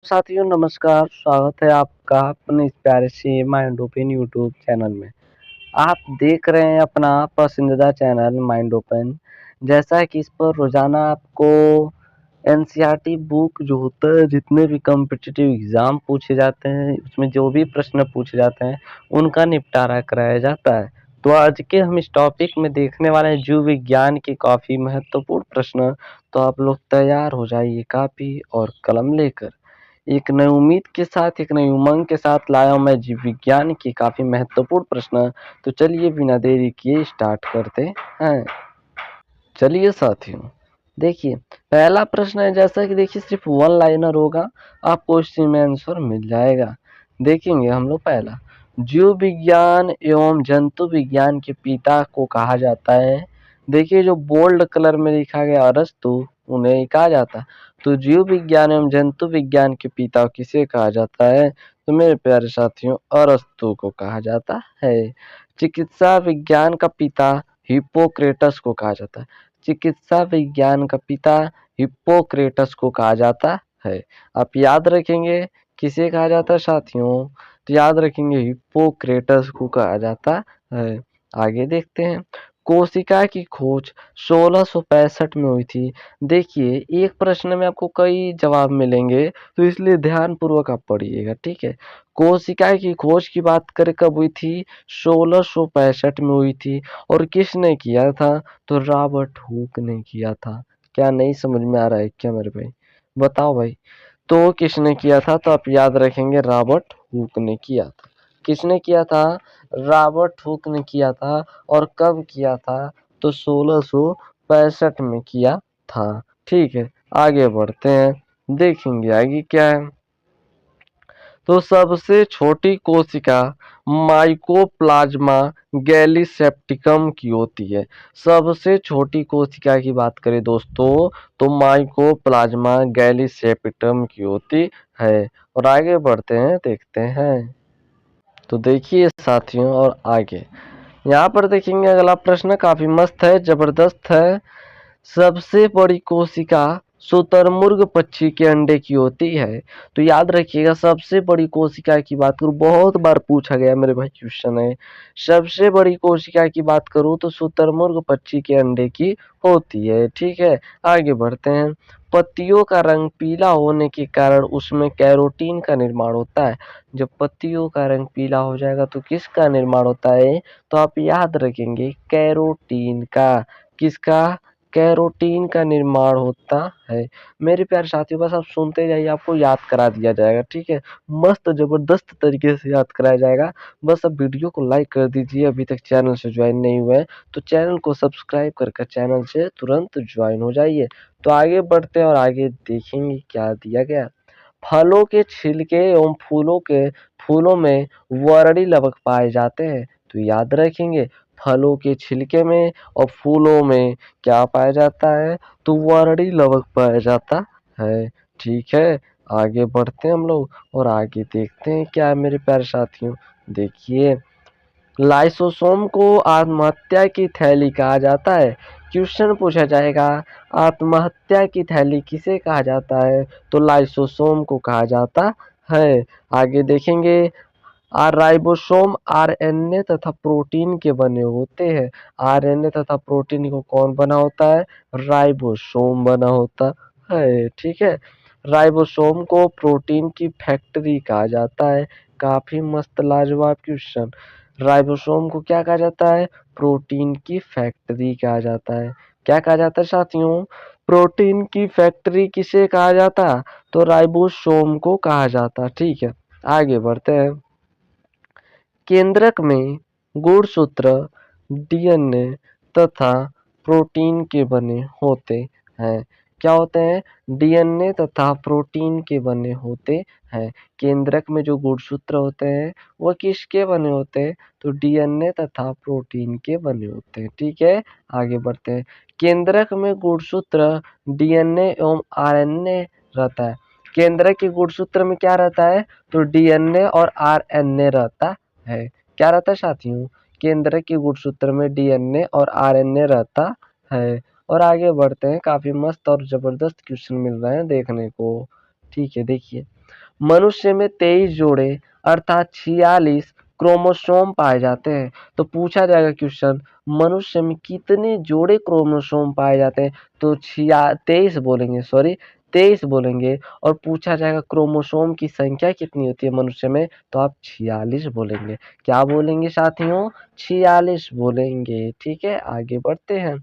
साथियों नमस्कार, स्वागत है आपका अपने इस प्यारे से माइंड ओपन यूट्यूब चैनल में। आप देख रहे हैं अपना पसंदीदा चैनल माइंड ओपन। जैसा कि इस पर रोज़ाना आपको एनसीईआरटी बुक जो होता है, जितने भी कॉम्पिटिटिव एग्ज़ाम पूछे जाते हैं, उसमें जो भी प्रश्न पूछे जाते हैं, उनका निपटारा कराया जाता है। तो आज के हम इस टॉपिक में देखने वाले हैं जीव विज्ञान के काफ़ी महत्वपूर्ण प्रश्न। तो आप लोग तैयार हो जाइए कापी और कलम लेकर। एक नई उम्मीद के साथ, एक नई उमंग के साथ लाया हूँ मैं जीव विज्ञान के काफ़ी महत्वपूर्ण प्रश्न। तो चलिए बिना देरी किए स्टार्ट करते हैं। चलिए साथियों, देखिए पहला प्रश्न है, जैसा कि देखिए सिर्फ वन लाइनर होगा, आपको इसी में आंसर मिल जाएगा। देखेंगे हम लोग पहला, जीव विज्ञान एवं जंतु विज्ञान के पिता को कहा जाता है। देखिए जो बोल्ड कलर में लिखा गया अरस्तु, उन्हें कहा जाता है। तो जीव विज्ञान एवं जंतु विज्ञान के पिता किसे कहा जाता है? तो मेरे प्यारे साथियों, अरस्तु को कहा जाता है। चिकित्सा विज्ञान का पिता हिप्पोक्रेटस को कहा जाता है। चिकित्सा विज्ञान का पिता हिप्पोक्रेटस को कहा जाता है। आप याद रखेंगे किसे कहा जाता है साथियों? तो याद रखेंगे हिप्पोक्रेटस को कहा जाता है। आगे देखते हैं, कोशिका की खोज 1665 में हुई थी। देखिए एक प्रश्न में आपको कई जवाब मिलेंगे, तो इसलिए ध्यान पूर्वक आप पढ़िएगा, ठीक है। कोशिका की खोज की बात करें कब हुई थी? 1665 में हुई थी। और किसने किया था? तो रॉबर्ट हुक ने किया था। क्या नहीं समझ में आ रहा है क्या मेरे भाई? बताओ भाई। तो किसने किया था? तो आप याद रखेंगे रॉबर्ट हुक ने किया था। किसने किया था? रॉबर्ट हुक ने किया था। और कब किया था? तो 1665 में किया था। ठीक है, आगे बढ़ते हैं, देखेंगे आगे क्या है। तो सबसे छोटी कोशिका माइकोप्लाज्मा गैलीसेप्टिकम की होती है। सबसे छोटी कोशिका की बात करें दोस्तों, तो माइकोप्लाज्मा गैलीसेप्टिकम की होती है। और आगे बढ़ते हैं, देखते हैं। तो देखिए साथियों, और आगे यहाँ पर देखेंगे अगला प्रश्न काफी मस्त है, जबरदस्त है। सबसे बड़ी कोशिका शुतुरमुर्ग पक्षी के अंडे की होती है। तो याद रखिएगा, सबसे बड़ी कोशिका की बात करूँ, बहुत बार पूछा गया मेरे भाई क्वेश्चन है। सबसे बड़ी कोशिका की बात करूँ तो शुतुरमुर्ग पक्षी के अंडे की होती है। ठीक है, आगे बढ़ते हैं। पत्तियों का रंग पीला होने के कारण उसमें कैरोटीन का निर्माण होता है। जब पत्तियों का रंग पीला हो जाएगा तो किसका निर्माण होता है? तो आप याद रखेंगे कैरोटीन का। किसका? कैरोटीन का निर्माण होता है। मेरे प्यारे साथियों, बस आप सुनते जाइए, आपको याद करा दिया जाएगा, ठीक है। मस्त जबरदस्त तरीके से याद कराया जाएगा। बस अब वीडियो को लाइक कर दीजिए, अभी तक चैनल से ज्वाइन नहीं हुए हैं तो चैनल को सब्सक्राइब करके चैनल से तुरंत ज्वाइन हो जाइए। तो आगे बढ़ते हैं और आगे देखेंगे क्या दिया गया। फलों के छिलके एवं फूलों में वर्णी लवक पाए जाते हैं। तो याद रखेंगे, फलों के छिलके में और फूलों में क्या पाया जाता है? तो वर्णी लवक पाया जाता है। ठीक है, आगे बढ़ते हैं हम लोग और आगे देखते हैं क्या है मेरे प्यारे साथियों। देखिए, लाइसोसोम को आत्महत्या की थैली कहा जाता है। क्वेश्चन पूछा जाएगा, आत्महत्या की थैली किसे कहा जाता है? तो लाइसोसोम को कहा जाता है। आगे देखेंगे, राइबोसोम आरएनए तथा प्रोटीन के बने होते हैं। आरएनए तथा प्रोटीन को कौन बना होता है? राइबोसोम बना होता है। ठीक है, राइबोसोम को प्रोटीन की फैक्ट्री कहा जाता है। काफी मस्त लाजवाब क्वेश्चन। राइबोसोम को क्या कहा जाता है? प्रोटीन की फैक्ट्री कहा जाता है। क्या कहा जाता है साथियों? प्रोटीन की फैक्ट्री किसे कहा जाता? तो राइबोसोम को कहा जाता। ठीक है, आगे बढ़ते हैं। केंद्रक में गुणसूत्र डीएनए तथा प्रोटीन के बने होते हैं। क्या होते हैं? डीएनए तथा प्रोटीन के बने होते हैं। केंद्रक में जो गुणसूत्र होते हैं वह किसके बने होते हैं? तो डीएनए तथा प्रोटीन के बने होते हैं। ठीक है, आगे बढ़ते हैं। केंद्रक में गुणसूत्र डीएनए एवं आरएनए रहता है। केंद्रक के गुणसूत्र में क्या रहता है? तो डीएनए और आरएनए रहता है। क्या रहता है साथियों? केंद्रक के गुणसूत्र में डीएनए और आरएनए रहता है। और आगे बढ़ते हैं, काफी मस्त और जबरदस्त क्वेश्चन मिल रहे हैं देखने को। ठीक है, देखिए, मनुष्य में 23 जोड़े अर्थात 46 क्रोमोसोम पाए जाते हैं। तो पूछा जाएगा क्वेश्चन, मनुष्य में कितने जोड़े क्रोमोसोम पाए जाते हैं? तो 23 बोलेंगे, सॉरी 23 बोलेंगे। और पूछा जाएगा क्रोमोसोम की संख्या कितनी होती है मनुष्य में? तो आप 46 बोलेंगे। क्या बोलेंगे साथियों? 46 बोलेंगे। ठीक है, आगे बढ़ते हैं।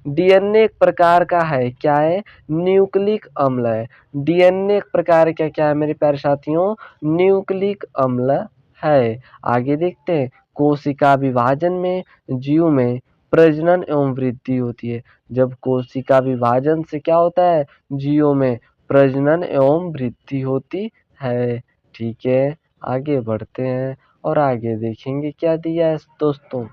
डीएनए एक प्रकार का है, क्या है? न्यूक्लिक अम्ल है। डीएनए एक प्रकार का क्या है मेरे प्यारे साथियों? न्यूक्लिक अम्ल है। आगे देखते हैं, कोशिका विभाजन में जीव में प्रजनन एवं वृद्धि होती है। जब कोशिका विभाजन से क्या होता है? जीवों में प्रजनन एवं वृद्धि होती है। ठीक है, आगे बढ़ते हैं और आगे देखेंगे क्या दिया है दोस्तों।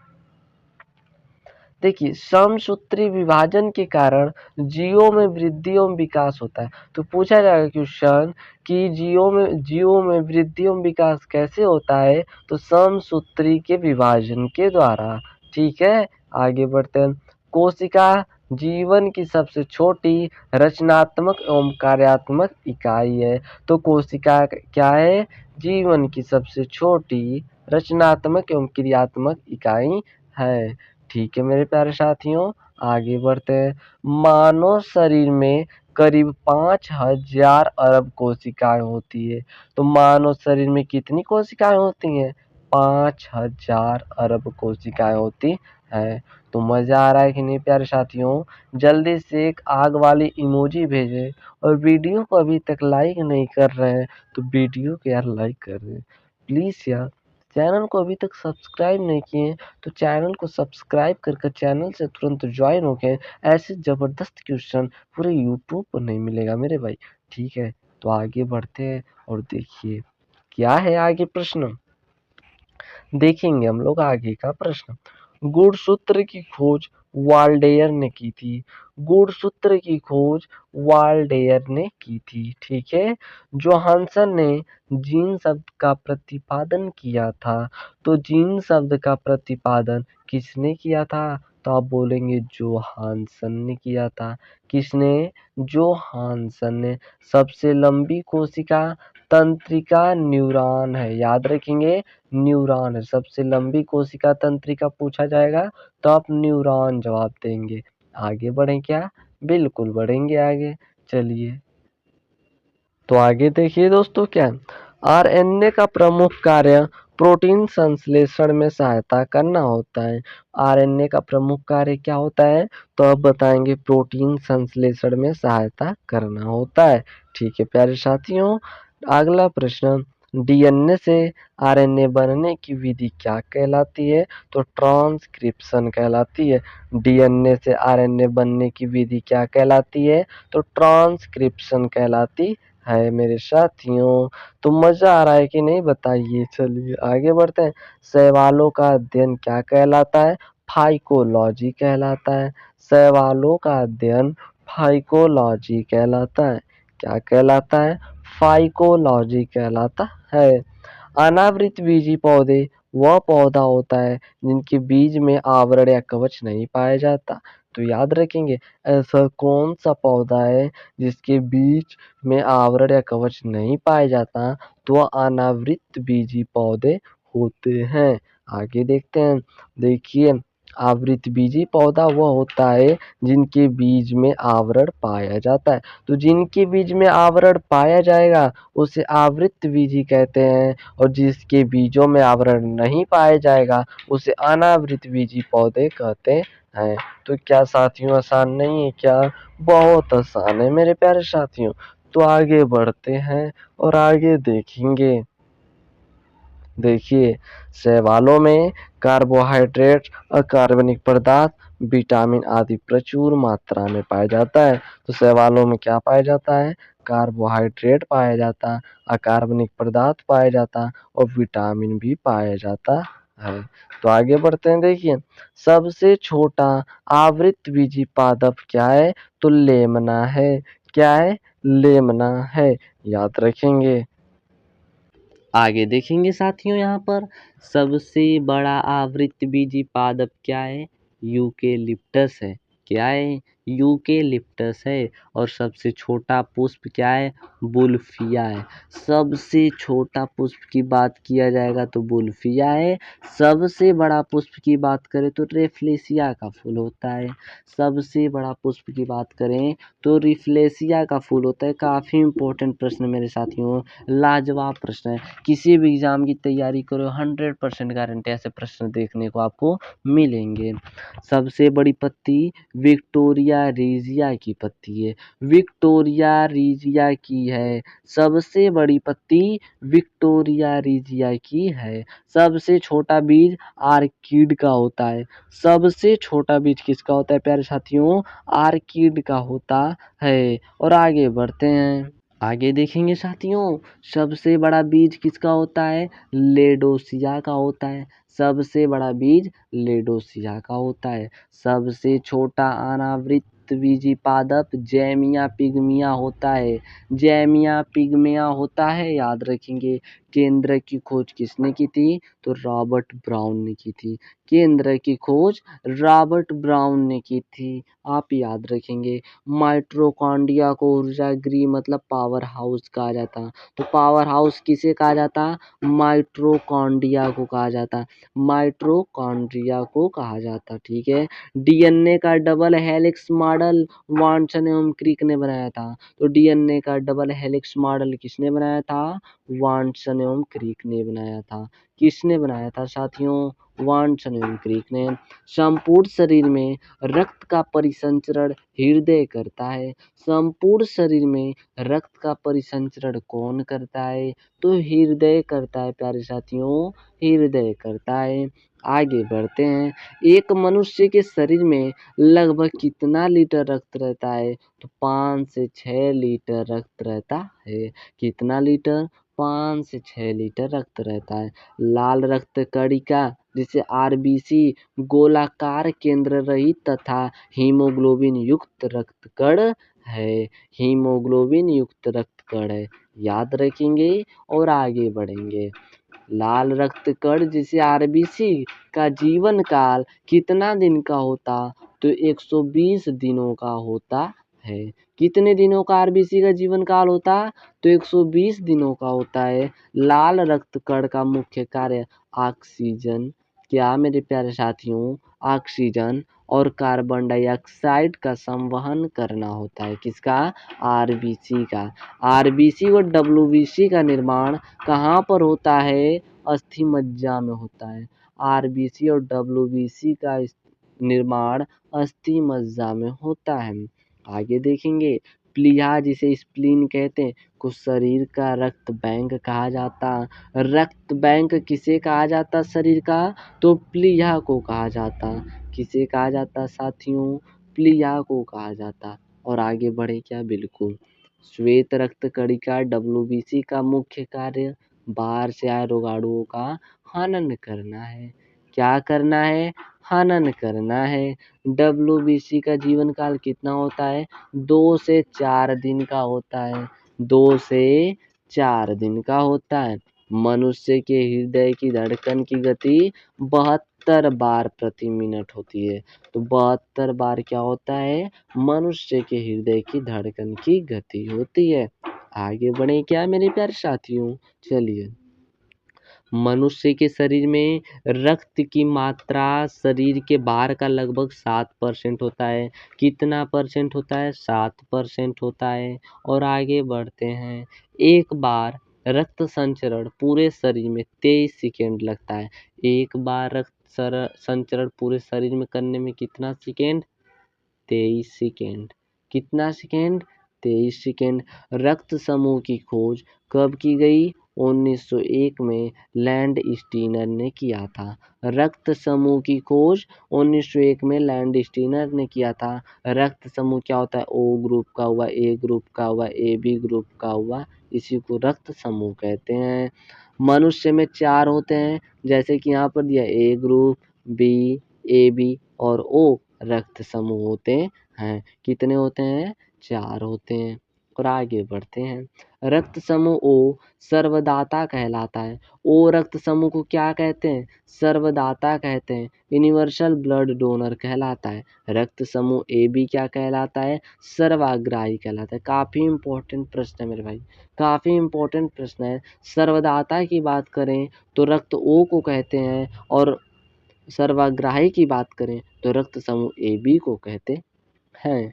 देखिए, समसूत्री विभाजन के कारण जीवों में वृद्धि एवं विकास होता है। तो पूछा जाएगा क्वेश्चन कि जीवों में वृद्धि एवं विकास कैसे होता है? तो समसूत्री के विभाजन के द्वारा। ठीक है, आगे बढ़ते हैं। कोशिका जीवन की सबसे छोटी रचनात्मक एवं कार्यात्मक इकाई है। तो कोशिका क्या है? जीवन की सबसे छोटी रचनात्मक एवं क्रियात्मक इकाई है। ठीक है मेरे प्यारे साथियों, आगे बढ़ते हैं। मानव शरीर में करीब 5000 अरब कोशिकाएं होती है। तो मानव शरीर में कितनी कोशिकाएं होती हैं? 5000 अरब कोशिकाएं होती है। तो मजा आ रहा है कि नहीं प्यारे साथियों? जल्दी से एक आग वाली इमोजी भेजें। और वीडियो को अभी तक लाइक नहीं कर रहे हैं तो वीडियो को यार लाइक कर दें प्लीज यार। चैनल को अभी तक सब्सक्राइब नहीं किए तो चैनल को सब्सक्राइब करके चैनल से तुरंत ज्वाइन हो गए। ऐसे ज़बरदस्त क्वेश्चन पूरे यूट्यूब पर नहीं मिलेगा मेरे भाई। ठीक है, तो आगे बढ़ते हैं और देखिए क्या है आगे प्रश्न। देखेंगे हम लोग आगे का प्रश्न। गुणसूत्र की खोज वाल्डेयर ने की थी। गुणसूत्र की खोज वाल्डेयर ने की थी। ठीक है, जोहानसन ने जीन शब्द का प्रतिपादन किया था। तो जीन शब्द का प्रतिपादन किसने किया था? तो आप बोलेंगे जोहानसन ने किया था। किसने? जोहानसन ने। सबसे लंबी कोशिका तंत्रिका न्यूरॉन है, याद रखेंगे न्यूरॉन है। सबसे लंबी कोशिका तंत्रिका पूछा जाएगा तो आप न्यूरॉन जवाब देंगे। आगे बढ़ें क्या? बिल्कुल बढ़ेंगे आगे, चलिए। तो आगे देखिए दोस्तों क्या है? आरएनए का प्रमुख कार्य प्रोटीन संश्लेषण में सहायता करना होता है। आरएनए का प्रमुख कार्य क्या होता है? तो अब बताएंगे प्रोटीन संश्लेषण में सहायता करना होता है। ठीक है प्यारे साथियों, अगला प्रश्न। डीएनए से आरएनए बनने की विधि क्या कहलाती है? तो ट्रांसक्रिप्शन कहलाती है। डीएनए से आरएनए बनने की विधि क्या कहलाती है? तो ट्रांसक्रिप्शन कहलाती है मेरे साथियों। तो मजा आ रहा है कि नहीं बताइए। चलिए आगे बढ़ते हैं। शैवालों का अध्ययन क्या कहलाता है? फाइकोलॉजी कहलाता है। शैवालों का अध्ययन फाइकोलॉजी कहलाता है। क्या कहलाता है? फाइकोलॉजी कहलाता है। अनावृतबीजी पौधे वह पौधा होता है जिनके बीज में आवरण या कवच नहीं पाया जाता। तो याद रखेंगे, ऐसा कौन सा पौधा है जिसके बीज में आवरण या कवच नहीं पाया जाता? तो वह अनावृतबीजी पौधे होते हैं। आगे देखते हैं, देखिए आवृतबीजी पौधा वह होता है जिनके बीज में आवरण पाया जाता है। तो जिनके बीज में आवरण पाया जाएगा उसे आवृतबीजी कहते हैं, और जिसके बीजों में आवरण नहीं पाया जाएगा उसे अनावृतबीजी पौधे कहते हैं। तो क्या साथियों आसान नहीं है क्या? बहुत आसान है मेरे प्यारे साथियों। तो आगे बढ़ते हैं और आगे देखेंगे। देखिए, शैवालों में कार्बोहाइड्रेट, अकार्बनिक पदार्थ, विटामिन आदि प्रचुर मात्रा में पाया जाता है। तो शैवालों में क्या पाया जाता है? कार्बोहाइड्रेट पाया जाता, अकार्बनिक पदार्थ पाया जाता और विटामिन भी पाया जाता है। तो आगे बढ़ते हैं, देखिए सबसे छोटा आवृतबीजी पादप क्या है? तो लेमना है। क्या है? लेमना है, याद रखेंगे। आगे देखेंगे साथियों, यहाँ पर सबसे बड़ा आवृतबीजी पादप क्या है? यूकेलिप्टस है। क्या है? यूकेलिप्टस है। और सबसे छोटा पुष्प क्या है? वुल्फिया है। सबसे छोटा पुष्प की बात किया जाएगा तो वुल्फिया है। सबसे बड़ा पुष्प की बात करें तो रेफ्लेशिया का फूल होता है। सबसे बड़ा पुष्प की बात करें तो रिफ्लेशिया का फूल होता है। काफ़ी इंपॉर्टेंट प्रश्न मेरे साथियों, लाजवाब प्रश्न है। किसी भी एग्जाम की तैयारी करो 100% गारंटी ऐसे प्रश्न देखने को आपको मिलेंगे। सबसे बड़ी पत्ती विक्टोरिया रीजिया की पत्ती है। विक्टोरिया रीजिया की है। सबसे बड़ी पत्ती विक्टोरिया रीजिया की है। सबसे छोटा बीज आर्किड का होता है। सबसे छोटा बीज किसका होता है प्यारे साथियों? आर्किड का होता है। और आगे बढ़ते हैं, आगे देखेंगे साथियों, सबसे बड़ा बीज किसका होता है? लेडोसिया का होता है। सबसे बड़ा बीज लेडोसिया का होता है। सबसे छोटा अनावृत बीजी पादप जैमिया पिग्मिया होता है। जैमिया पिग्मिया होता है, याद रखेंगे। केंद्र की खोज किसने की थी? तो रॉबर्ट ब्राउन ने की थी। केंद्र की खोज रॉबर्ट ब्राउन ने की थी, आप याद रखेंगे। माइटोकॉन्ड्रिया को ऊर्जा गृह मतलब पावर हाउस कहा जाता। तो पावर हाउस किसे कहा जाता? माइटोकॉन्ड्रिया को कहा जाता। माइटोकॉन्ड्रिया को कहा जाता, ठीक है। डीएनए का डबल हेलिक्स मॉडल वाटसन एवं क्रिक ने बनाया था। तो डीएनए का डबल हेलिक्स मॉडल किसने बनाया था? वाटसन एवं क्रिक ने बनाया था। किसने बनाया था साथियों? वाटसन एवं क्रिक ने। संपूर्ण शरीर में रक्त का परिसंचरण हृदय करता है। संपूर्ण शरीर में रक्त का परिसंचरण कौन करता है? तो हृदय करता है प्यारे साथियों, हृदय करता है। आगे बढ़ते हैं, एक मनुष्य के शरीर में लगभग कितना लीटर रक्त रहता है? तो 5 से 6 लीटर रक्त रहता है। कितना लीटर? 5 से 6 लीटर रक्त रहता है। लाल रक्त कणिका जिसे आरबीसी गोलाकार केंद्र रहित तथा हीमोग्लोबिन युक्त रक्त कण है। हीमोग्लोबिन युक्त रक्त कण है, याद रखेंगे। और आगे बढ़ेंगे, लाल रक्त कण जिसे आरबीसी का जीवन काल कितना दिन का होता? तो 120 दिनों का होता है। कितने दिनों का आरबीसी का जीवन काल होता? तो 120 दिनों का होता है। लाल रक्त कण का मुख्य कार्य ऑक्सीजन, क्या मेरे प्यारे साथियों? ऑक्सीजन और कार्बन डाइऑक्साइड का संवहन करना होता है। किसका? आरबीसी का। आरबीसी और डब्ल्यूबीसी का निर्माण कहाँ पर होता है? अस्थि मज्जा में होता है। आरबीसी और डब्ल्यूबीसी का निर्माण अस्थि मज्जा में होता है। आगे देखेंगे, प्लीहा जिसे स्प्लीन कहते हैं को शरीर का रक्त बैंक कहा जाता। रक्त बैंक किसे कहा जाता शरीर का? तो प्लीहा को कहा जाता। किसे कहा जाता साथियों? प्लीहा को कहा जाता। और आगे बढ़े क्या? बिल्कुल। श्वेत रक्त कणिका डब्ल्यूबीसी का मुख्य कार्य बाहर से आए रोगाणुओं का हनन करना है। क्या करना है? हनन करना है। डब्ल्यूबीसी का जीवन काल कितना होता है? 2 से 4 दिन का होता है। 2 से 4 दिन का होता है। मनुष्य के हृदय की धड़कन की गति 72 बार प्रति मिनट होती है। तो 72 बार क्या होता है? मनुष्य के हृदय की धड़कन की गति होती है। आगे बढ़े क्या मेरे प्यारे साथियों? चलिए, मनुष्य के शरीर में रक्त की मात्रा शरीर के बाहर का लगभग 7% होता है। कितना परसेंट होता है? 7% होता है। और आगे बढ़ते हैं, एक बार रक्त संचरण पूरे शरीर में 23 सेकेंड लगता है। एक बार रक्त संचरण पूरे शरीर में करने में कितना सेकेंड? 23 सेकेंड। कितना सेकेंड? 23 सेकेंड। रक्त समूह की खोज कब की गई? 1901 में लैंड स्टीनर ने किया था। रक्त समूह की खोज 1901 में लैंड स्टीनर ने किया था। रक्त समूह क्या होता है? ओ ग्रुप का हुआ, ए ग्रुप का हुआ, ए बी ग्रुप का हुआ, इसी को रक्त समूह कहते हैं। मनुष्य में 4 होते हैं, जैसे कि यहाँ पर दिया ए ग्रुप, बी, ए बी और ओ रक्त समूह होते हैं। कितने होते हैं? 4 होते हैं। और आगे बढ़ते हैं। रक्त समूह ओ सर्वदाता कहलाता है। ओ रक्त समूह को क्या कहते हैं? सर्वदाता कहते हैं। यूनिवर्सल ब्लड डोनर कहलाता है। रक्त समूह ए बी क्या कहलाता है? सर्वाग्राही कहलाता है। काफ़ी इंपॉर्टेंट प्रश्न है मेरे भाई, काफ़ी इंपॉर्टेंट प्रश्न है। सर्वदाता की बात करें तो रक्त ओ को कहते हैं, और सर्वाग्राही की बात करें तो रक्त समूह ए बी को कहते हैं।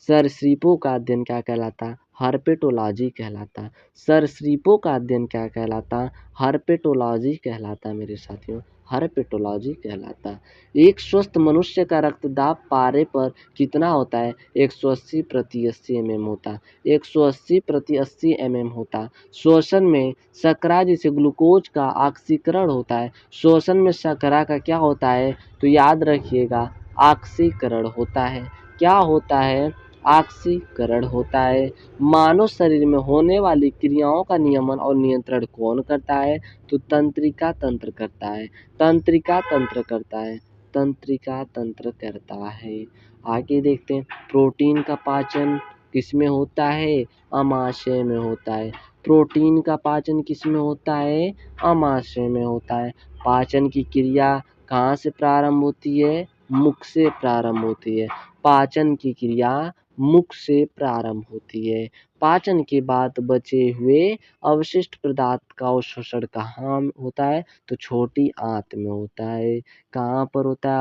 सरीसृपों का अध्ययन क्या कहलाता है? हर्पेटोलॉजी कहलाता है। सरीसृपों का अध्ययन क्या कहलाता है? हर्पेटोलॉजी कहलाता है मेरे साथियों, हर्पेटोलॉजी कहलाता है। एक स्वस्थ मनुष्य का रक्तदाब पारे पर कितना होता है? 180/80 होता है। 180/80 होता है। श्वसन में शर्करा जिसे ग्लूकोज का ऑक्सीकरण होता है, श्वसन में शर्करा का क्या होता है? तो याद रखिएगा, ऑक्सीकरण होता है। क्या होता है? ऑक्सीकरण होता है। मानव शरीर में होने वाली क्रियाओं का नियमन और नियंत्रण कौन करता है? तो तंत्रिका तंत्र करता है। तंत्रिका तंत्र करता है। तंत्रिका तंत्र करता है। आगे देखते हैं, प्रोटीन का पाचन किसमें होता है? अमाशय में होता है। प्रोटीन का पाचन किसमें होता है? अमाशय में होता है। पाचन की क्रिया कहाँ से प्रारंभ होती है? मुख से प्रारंभ होती है। पाचन की क्रिया मुख से प्रारंभ होती है। पाचन के बाद बचे हुए अवशिष्ट पदार्थ का अवशोषण कहाँ होता है? तो छोटी आंत में होता है। कहाँ पर होता है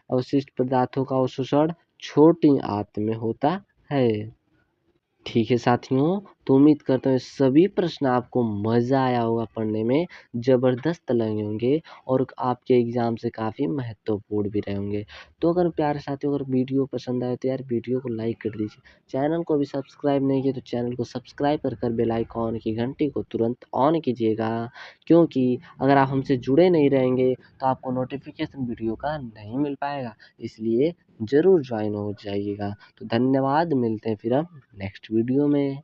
अवशिष्ट पदार्थों का अवशोषण? छोटी आंत में होता है। ठीक है साथियों, तो उम्मीद करता हूँ सभी प्रश्न आपको मज़ा आया होगा पढ़ने में, ज़बरदस्त लगे होंगे और आपके एग्ज़ाम से काफ़ी महत्वपूर्ण भी रहे होंगे। तो अगर प्यारे साथियों, अगर वीडियो पसंद आए तो यार वीडियो को लाइक कर दीजिए। चैनल को अभी सब्सक्राइब नहीं किया तो चैनल को सब्सक्राइब कर बेल आइकॉन की घंटी को तुरंत ऑन कीजिएगा, क्योंकि अगर आप हमसे जुड़े नहीं रहेंगे तो आपको नोटिफिकेशन वीडियो का नहीं मिल पाएगा। इसलिए ज़रूर ज्वाइन हो जाइएगा। तो धन्यवाद, मिलते हैं फिर हम नेक्स्ट वीडियो में।